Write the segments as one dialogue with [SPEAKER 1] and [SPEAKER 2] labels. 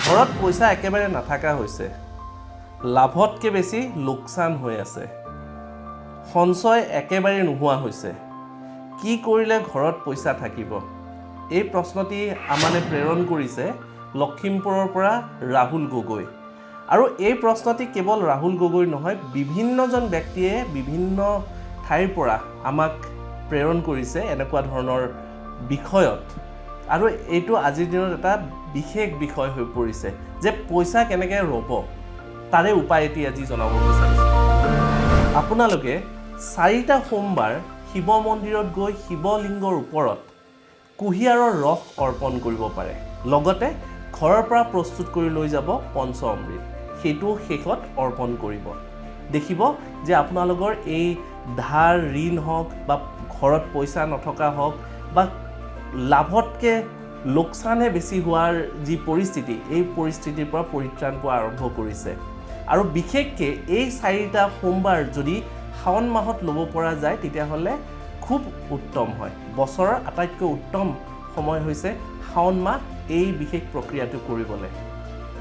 [SPEAKER 1] ঘৰত পইচা একেবাৰে নাথাকা হৈছে লাভতকৈ বেছি লোকচান হৈ আছে সঞ্চয় একেবাৰে নোহোৱা হৈছে কি কৰিলে ঘৰত পইচা থাকিব এই প্ৰশ্নটি আমালে প্ৰেৰণ কৰিছে লখিমপুৰৰ পৰা ৰাহুল গগৈ আৰু এই প্ৰশ্নটি কেৱল ৰাহুল গগৈ নহয় বিভিন্নজন ব্যক্তিয়ে বিভিন্ন ঠাইৰ পৰা আমাক প্ৰেৰণ কৰিছে এনেকুৱা ধৰণৰ বিষয়ত আৰু এইটো আজিৰ দিনত এটা বিশেষ বিষয় হৈ পৰিছে যে পইচা কেনেকৈ ৰ'ব তাৰে উপায় এটি আজি জনাব বিচাৰিছোঁ আপোনালোকে 4টা সোমবাৰ শিৱ মন্দিৰত গৈ শিৱলিংগৰ ওপৰত কুঁহিয়াৰৰ ৰস অৰ্পণ কৰিব পাৰে লগতে ঘৰৰ পৰা প্ৰস্তুত কৰি লৈ যাব পঞ্চ অমৃত সেইটো শেষত অৰ্পণ কৰিব দেখিব যে আপোনালোকৰ এই ধাৰ ঋণ হওক বা ঘৰত পইচা নথকা হওক বা লাভতকৈ লোকচানহে বেছি হোৱাৰ যি পৰিস্থিতি এই পৰিস্থিতিৰ পৰা পৰিত্ৰাণ পোৱা আৰম্ভ কৰিছে আৰু বিশেষকৈ এই 4টা সোমবাৰ যদি শাওণ মাহত ল'ব পৰা যায় তেতিয়াহ'লে খুব উত্তম হয় বছৰৰ আটাইতকৈ উত্তম সময় হৈছে শাওণ মাহ এই বিশেষ প্ৰক্ৰিয়াটো কৰিবলৈ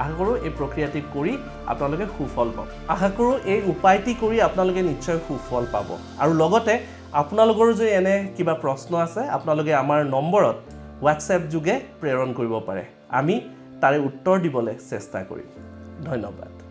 [SPEAKER 1] আশা কৰোঁ এই প্ৰক্ৰিয়াটি কৰি আপোনালোকে সুফল পাব আশা কৰোঁ এই উপায়টি কৰি আপোনালোকে নিশ্চয় সুফল পাব আৰু লগতে আপোনালোকৰ যদি এনে কিবা প্ৰশ্ন আছে আপোনালোকে আমাৰ নম্বৰত হোৱাটছএপ যোগে প্ৰেৰণ কৰিব পাৰে আমি তাৰে উত্তৰ দিবলৈ চেষ্টা কৰিম ধন্যবাদ